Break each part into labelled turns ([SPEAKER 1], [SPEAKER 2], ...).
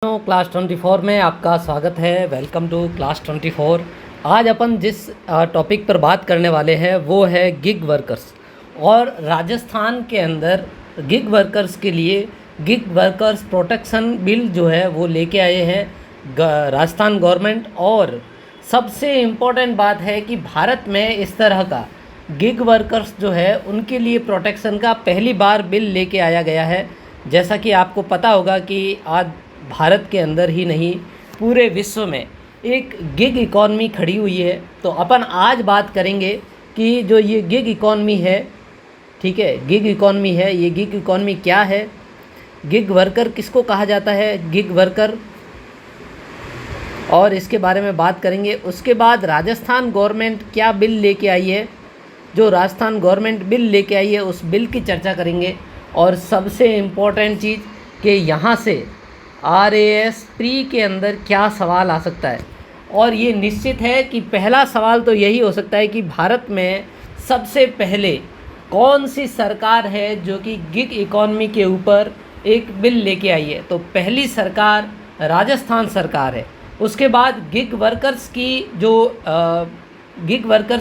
[SPEAKER 1] Class 24 में आपका स्वागत है। Welcome to class 24। आज अपन जिस टॉपिक पर बात करने वाले हैं वो है गिग वर्कर्स। और राजस्थान के अंदर गिग वर्कर्स के लिए गिग वर्कर्स प्रोटेक्शन बिल जो है वो लेके आए हैं राजस्थान गवर्नमेंट। और सबसे इम्पोर्टेंट बात है कि भारत में इस तरह का गिग वर्कर्स जो है उनके लिए प्रोटेक्शन का पहली बार बिल लेके आया गया है। जैसा कि आपको पता होगा कि आज भारत के अंदर ही नहीं पूरे विश्व में एक गिग इकॉनमी खड़ी हुई है। तो अपन आज बात करेंगे कि जो ये गिग इकॉनमी है, ठीक है, गिग इकॉनमी है, ये गिग इकॉनमी क्या है, गिग वर्कर किसको कहा जाता है, गिग वर्कर, और इसके बारे में बात करेंगे। उसके बाद राजस्थान गवर्नमेंट क्या बिल लेके आई है, जो राजस्थान गवर्नमेंट बिल लेके आई है उस बिल की चर्चा करेंगे। और सबसे इम्पोर्टेंट चीज़ कि यहाँ से RAS प्री के अंदर क्या सवाल आ सकता है। और ये निश्चित है कि पहला सवाल तो यही हो सकता है कि भारत में सबसे पहले कौन सी सरकार है जो कि गिग इकॉनमी के ऊपर एक बिल लेके आई है। तो पहली सरकार राजस्थान सरकार है। उसके बाद गिग वर्कर्स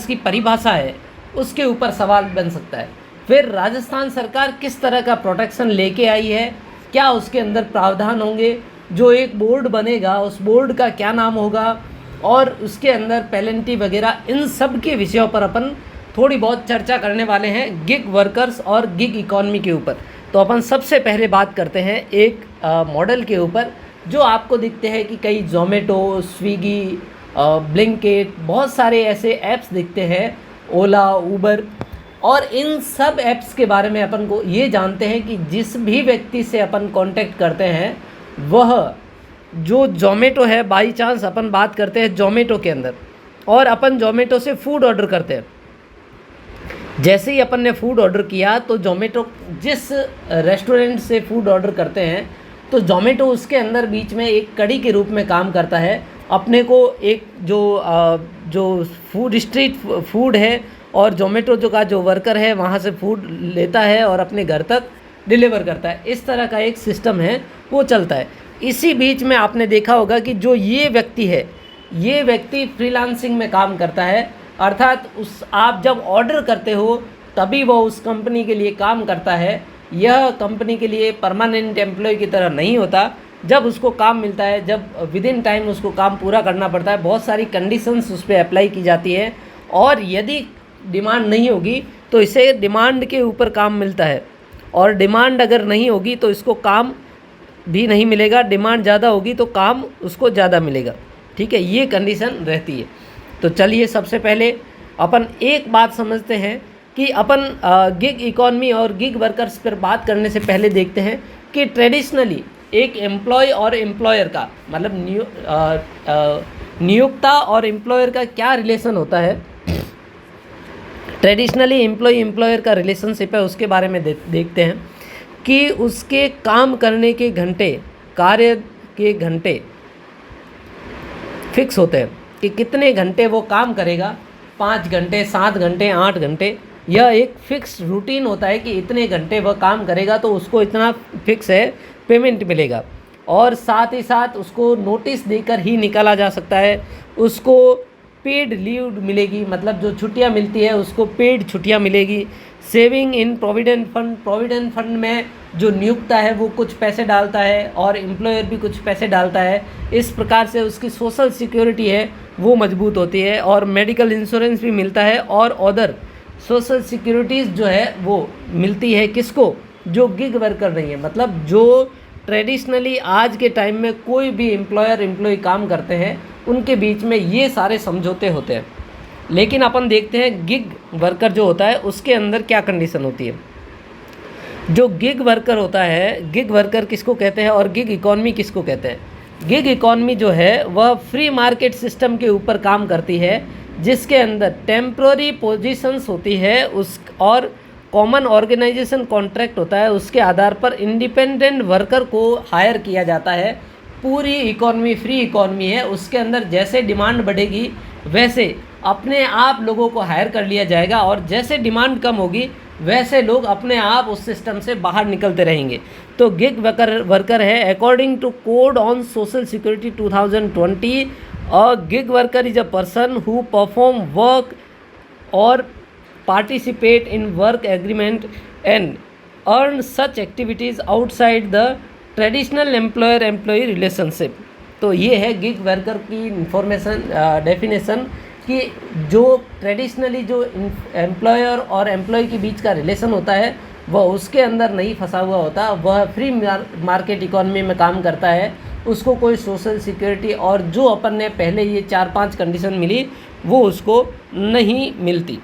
[SPEAKER 1] की परिभाषा है उसके ऊपर सवाल बन सकता है। फिर राजस्थान सरकार किस तरह का प्रोटेक्शन लेके आई है, क्या उसके अंदर प्रावधान होंगे, जो एक बोर्ड बनेगा उस बोर्ड का क्या नाम होगा, और उसके अंदर पेनल्टी वगैरह, इन सब के विषयों पर अपन थोड़ी बहुत चर्चा करने वाले हैं गिग वर्कर्स और गिग इकॉनमी के ऊपर। तो अपन सबसे पहले बात करते हैं एक मॉडल के ऊपर जो आपको दिखते हैं कि कई जोमेटो, स्विगी, ब्लिंकिट, बहुत सारे ऐसे ऐप्स दिखते हैं, ओला, उबर। और इन सब ऐप्स के बारे में अपन को ये जानते हैं कि जिस भी व्यक्ति से अपन कांटेक्ट करते हैं वह जो जोमेटो है, बाई चांस अपन बात करते हैं जोमेटो के अंदर और अपन जोमेटो से फूड ऑर्डर करते हैं। जैसे ही अपन ने फूड ऑर्डर किया तो जोमेटो जिस रेस्टोरेंट से फूड ऑर्डर करते हैं तो जोमेटो उसके अंदर बीच में एक कड़ी के रूप में काम करता है। अपने को एक जो फूड स्ट्रीट फूड है और जोमेटो जो वर्कर है वहाँ से फूड लेता है और अपने घर तक डिलीवर करता है। इस तरह का एक सिस्टम है वो चलता है। इसी बीच में आपने देखा होगा कि जो ये व्यक्ति है, ये व्यक्ति फ्रीलांसिंग में काम करता है, अर्थात आप जब ऑर्डर करते हो तभी वो उस कंपनी के लिए काम करता है। यह कंपनी के लिए परमानेंट एम्प्लॉय की तरह नहीं होता। जब उसको काम मिलता है, जब विद इन टाइम उसको काम पूरा करना पड़ता है, बहुत सारी कंडीशंस उस पर अप्लाई की जाती है। और यदि डिमांड नहीं होगी तो इसे डिमांड के ऊपर काम मिलता है, और डिमांड अगर नहीं होगी तो इसको काम भी नहीं मिलेगा। डिमांड ज़्यादा होगी तो काम उसको ज़्यादा मिलेगा। ठीक है, ये कंडीशन रहती है। तो चलिए सबसे पहले अपन एक बात समझते हैं कि अपन गिग इकॉनमी और गिग वर्कर्स पर बात करने से पहले देखते हैं कि ट्रेडिशनली एक एम्प्लॉय और एम्प्लॉयर का मतलब नियोक्ता और एम्प्लॉयर का क्या रिलेशन होता है। ट्रेडिशनली एम्प्लॉयर का रिलेशनशिप है, उसके बारे में देखते हैं कि उसके काम करने के घंटे, कार्य के घंटे फिक्स होते हैं कि कितने घंटे वो काम करेगा, 5 घंटे, 7 घंटे, 8 घंटे। यह एक फिक्स रूटीन होता है कि इतने घंटे वह काम करेगा तो उसको इतना फिक्स है पेमेंट मिलेगा। और साथ ही साथ उसको नोटिस देकर ही निकाला जा सकता है। उसको पेड लीव मिलेगी, मतलब जो छुट्टियां मिलती है उसको पेड छुट्टियां मिलेगी। सेविंग इन प्रोविडेंट फंड में जो नियुक्ता है वो कुछ पैसे डालता है और एम्प्लॉयर भी कुछ पैसे डालता है। इस प्रकार से उसकी सोशल सिक्योरिटी है वो मजबूत होती है, और मेडिकल इंश्योरेंस भी मिलता है, और अदर सोशल सिक्योरिटीज़ जो है वो मिलती है किसको, जो गिग वर्कर नहीं है। मतलब जो ट्रेडिशनली आज के टाइम में कोई भी एम्प्लॉय काम करते हैं उनके बीच में ये सारे समझौते होते हैं। लेकिन अपन देखते हैं गिग वर्कर जो होता है उसके अंदर क्या कंडीशन होती है। जो गिग वर्कर होता है, गिग वर्कर किसको कहते हैं और गिग इकॉनमी किसको कहते हैं। गिग इकॉनमी जो है वह फ्री मार्केट सिस्टम के ऊपर काम करती है, जिसके अंदर टेम्प्रोरी पोजीशंस होती है और कॉमन ऑर्गेनाइजेशन कॉन्ट्रैक्ट होता है। उसके आधार पर इंडिपेंडेंट वर्कर को हायर किया जाता है। पूरी इकॉनमी फ्री इकॉनमी है, उसके अंदर जैसे डिमांड बढ़ेगी वैसे अपने आप लोगों को हायर कर लिया जाएगा, और जैसे डिमांड कम होगी वैसे लोग अपने आप उस सिस्टम से बाहर निकलते रहेंगे। तो गिग वर्कर है, according to code on social security 2020, a gig worker is a person who perform work और participate in work agreement and earn such activities outside the traditional employer employee relationship। तो ये है gig worker की information definition कि जो traditionally जो employer और employ के बीच का रिलेशन होता है वह उसके अंदर नहीं फंसा हुआ होता, वह फ्री मार्केट इकोनॉमी में काम करता है, उसको कोई सोशल सिक्योरिटी और जो अपन ने पहले ये 4-5 कंडीशन मिली वो उसको नहीं मिलती।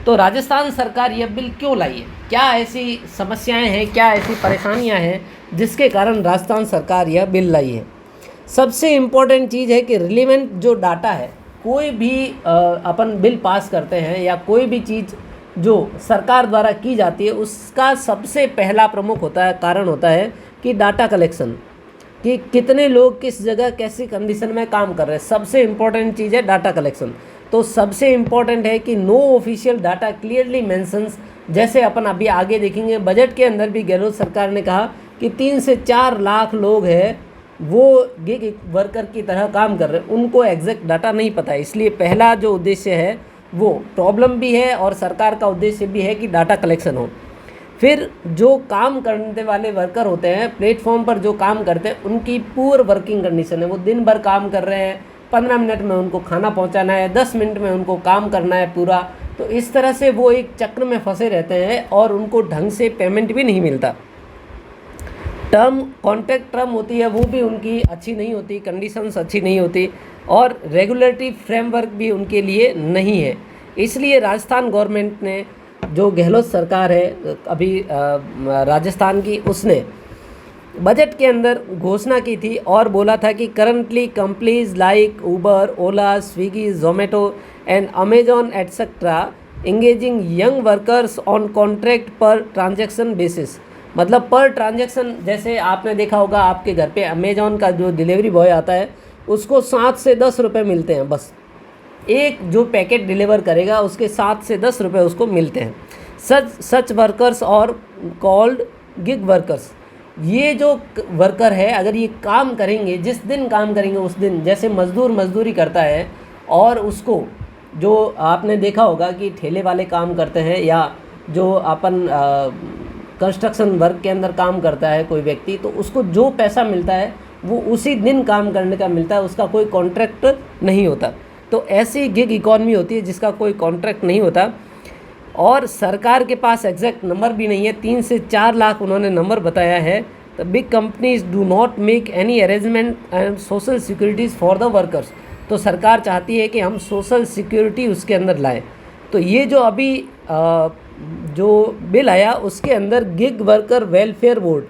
[SPEAKER 1] तो राजस्थान सरकार यह बिल क्यों लाई है, क्या ऐसी समस्याएं हैं, क्या ऐसी परेशानियां हैं जिसके कारण राजस्थान सरकार यह बिल लाई है। सबसे इम्पोर्टेंट चीज़ है कि रिलेवेंट जो डाटा है, कोई भी अपन बिल पास करते हैं या कोई भी चीज़ जो सरकार द्वारा की जाती है उसका सबसे पहला प्रमुख कारण होता है कि डाटा कलेक्शन, कि कितने लोग किस जगह कैसी कंडीशन में काम कर रहे हैं। सबसे इम्पोर्टेंट चीज़ है डाटा कलेक्शन। तो सबसे इम्पोर्टेंट है कि no official data clearly mentions, जैसे अपन अभी आगे देखेंगे बजट के अंदर भी गहलोत सरकार ने कहा कि 3 से 4 लाख लोग हैं वो गिग वर्कर की तरह काम कर रहे हैं, उनको एग्जैक्ट डाटा नहीं पता है। इसलिए पहला जो उद्देश्य है वो प्रॉब्लम भी है और सरकार का उद्देश्य भी है कि डाटा कलेक्शन हो। फिर जो काम करने वाले वर्कर होते हैं प्लेटफॉर्म पर जो काम करते हैं उनकी पूर वर्किंग कंडीशन है, वो दिन भर काम कर रहे हैं, 15 मिनट में उनको खाना पहुंचाना है, 10 मिनट में उनको काम करना है पूरा। तो इस तरह से वो एक चक्र में फंसे रहते हैं और उनको ढंग से पेमेंट भी नहीं मिलता। कॉन्ट्रैक्ट टर्म होती है वो भी उनकी अच्छी नहीं होती, कंडीशंस अच्छी नहीं होती और रेगुलेटरी फ्रेमवर्क भी उनके लिए नहीं है। इसलिए राजस्थान गवर्नमेंट ने, जो गहलोत सरकार है अभी राजस्थान की, उसने बजट के अंदर घोषणा की थी और बोला था कि currently companies like Uber, Ola, Swiggy, Zomato and Amazon etcetera engaging young workers on contract पर ट्रांजैक्शन बेसिस। मतलब पर ट्रांजैक्शन, जैसे आपने देखा होगा आपके घर पे अमेजॉन का जो डिलीवरी बॉय आता है उसको 7 से 10 रुपये मिलते हैं, बस एक जो पैकेट डिलीवर करेगा उसके 7 से 10 रुपये उसको मिलते हैं। सच वर्कर्स और कॉल्ड गिग वर्कर्स। ये जो वर्कर है अगर ये काम करेंगे, जिस दिन काम करेंगे उस दिन, जैसे मजदूर मजदूरी करता है और उसको जो आपने देखा होगा कि ठेले वाले काम करते हैं या जो अपन कंस्ट्रक्शन वर्क के अंदर काम करता है कोई व्यक्ति, तो उसको जो पैसा मिलता है वो उसी दिन काम करने का मिलता है, उसका कोई कॉन्ट्रैक्ट नहीं होता। तो ऐसी गिग इकॉनमी होती है जिसका कोई कॉन्ट्रैक्ट नहीं होता और सरकार के पास एग्जैक्ट नंबर भी नहीं है, 3 से 4 लाख उन्होंने नंबर बताया है। The big companies do not make any arrangement and social securities for the workers. तो सरकार चाहती है कि हम सोशल सिक्योरिटी उसके अंदर लाएं। तो ये जो अभी जो बिल आया उसके अंदर गिग वर्कर वेलफेयर बोर्ड,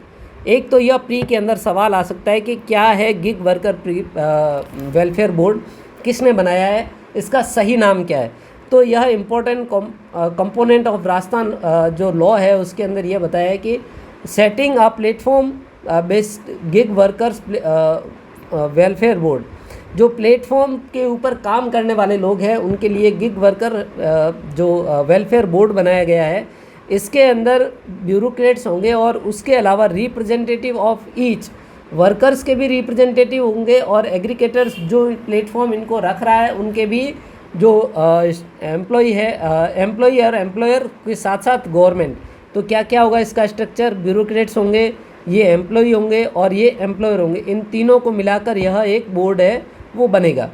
[SPEAKER 1] एक तो यह प्री के अंदर सवाल आ सकता है कि क्या है गिग वर्कर वेलफेयर बोर्ड, किसने बनाया है, इसका सही नाम क्या है। तो यह इम्पोर्टेंट कंपोनेंट ऑफ राजस्थान जो लॉ है उसके अंदर यह बताया है कि setting a platform based gig workers welfare board, जो प्लेटफॉर्म के ऊपर काम करने वाले लोग हैं उनके लिए गिग वर्कर जो वेलफेयर बोर्ड बनाया गया है। इसके अंदर ब्यूरोक्रेट्स होंगे और उसके अलावा रिप्रेजेंटेटिव ऑफ ईच, वर्कर्स के भी रिप्रेजेंटेटिव होंगे और एग्रीगेटर्स जो प्लेटफॉर्म इनको रख रहा है उनके भी जो एम्प्लॉई है, एम्प्लॉई और एम्प्लॉयर के साथ साथ गवर्नमेंट। तो क्या क्या होगा इसका स्ट्रक्चर, ब्यूरोक्रेट्स होंगे, ये एम्प्लॉई होंगे और ये एम्प्लॉयर होंगे, इन तीनों को मिलाकर यह एक बोर्ड है वो बनेगा।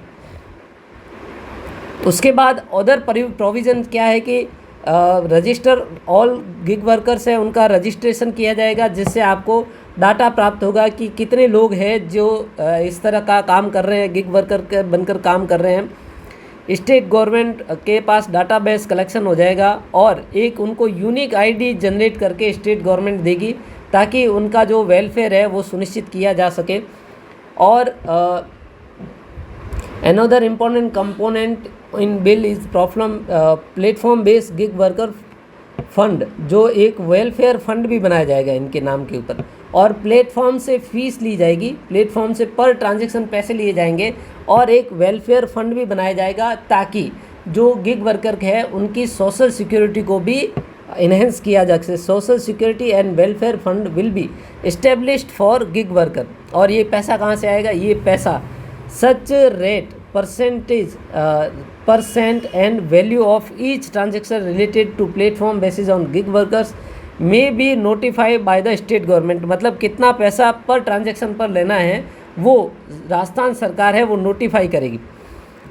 [SPEAKER 1] उसके बाद अदर प्रोविज़न क्या है कि रजिस्टर ऑल गिग वर्कर्स है उनका रजिस्ट्रेशन किया जाएगा, जिससे आपको डाटा प्राप्त होगा कि कितने लोग हैं जो इस तरह का काम कर रहे हैं, गिग वर्कर बनकर काम कर रहे हैं। स्टेट गवर्नमेंट के पास डाटाबेस कलेक्शन हो जाएगा और एक उनको यूनिक आईडी जनरेट करके स्टेट गवर्नमेंट देगी ताकि उनका जो वेलफेयर है वो सुनिश्चित किया जा सके। और another important component in bill is platform based gig worker fund, जो एक वेलफेयर फंड भी बनाया जाएगा इनके नाम के ऊपर और प्लेटफॉर्म से फीस ली जाएगी, प्लेटफॉर्म से पर ट्रांजैक्शन पैसे लिए जाएंगे और एक वेलफेयर फंड भी बनाया जाएगा ताकि जो गिग वर्कर है उनकी सोशल सिक्योरिटी को भी इन्हेंस किया जा सके। Social security and welfare fund will be established for gig worker. और ये पैसा कहाँ से आएगा? ये पैसा such rate percent and value of each transaction related to platform basis on gig workers may be notified by the state government. मतलब कितना पैसा पर ट्रांजेक्शन पर लेना है वो राजस्थान सरकार है वो नोटिफाई करेगी।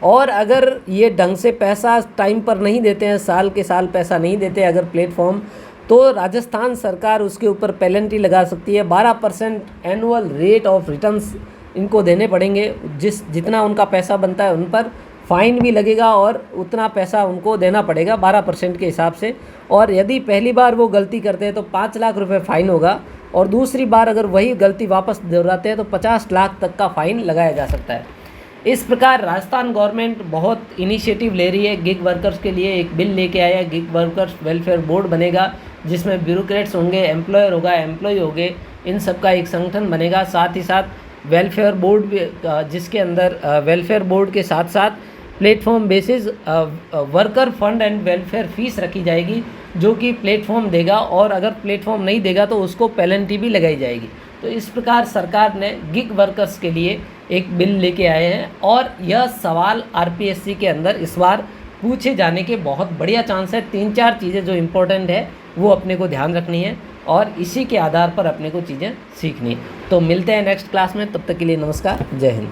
[SPEAKER 1] और अगर ये ढंग से पैसा टाइम पर नहीं देते हैं, साल के साल पैसा नहीं देते अगर प्लेटफॉर्म, तो राजस्थान सरकार उसके ऊपर पेनल्टी लगा सकती है। 12% एनुअल रेट ऑफ रिटर्न्स इनको देने पड़ेंगे। जितना उनका पैसा बनता है उन पर फ़ाइन भी लगेगा और उतना पैसा उनको देना पड़ेगा 12% के हिसाब से। और यदि पहली बार वो गलती करते हैं तो 5 लाख रुपए फ़ाइन होगा, और दूसरी बार अगर वही गलती वापस दोहराते हैं तो 50 लाख तक का फ़ाइन लगाया जा सकता है। इस प्रकार राजस्थान गवर्नमेंट बहुत इनिशिएटिव ले रही है गिग वर्कर्स के लिए। एक बिल लेके आया है, गिग वर्कर्स वेलफेयर बोर्ड बनेगा जिसमें ब्यूरोक्रेट्स होंगे, एम्प्लॉयर होगा, एम्प्लॉय होंगे, इन सब का एक संगठन बनेगा। साथ ही साथ वेलफेयर बोर्ड भी, जिसके अंदर वेलफेयर बोर्ड के साथ साथ platform basis worker fund and welfare fees रखी जाएगी जो कि प्लेटफॉर्म देगा, और अगर प्लेटफॉर्म नहीं देगा तो उसको पेनल्टी भी लगाई जाएगी। तो इस प्रकार सरकार ने गिग वर्कर्स के लिए एक बिल लेके आए हैं, और यह सवाल आरपीएससी के अंदर इस बार पूछे जाने के बहुत बढ़िया चांस है। 3-4 चीज़ें जो इम्पोर्टेंट है वो अपने को ध्यान रखनी है और इसी के आधार पर अपने को चीज़ें सीखनी है। तो मिलते हैं नेक्स्ट क्लास में, तब तक के लिए नमस्कार, जय हिंद।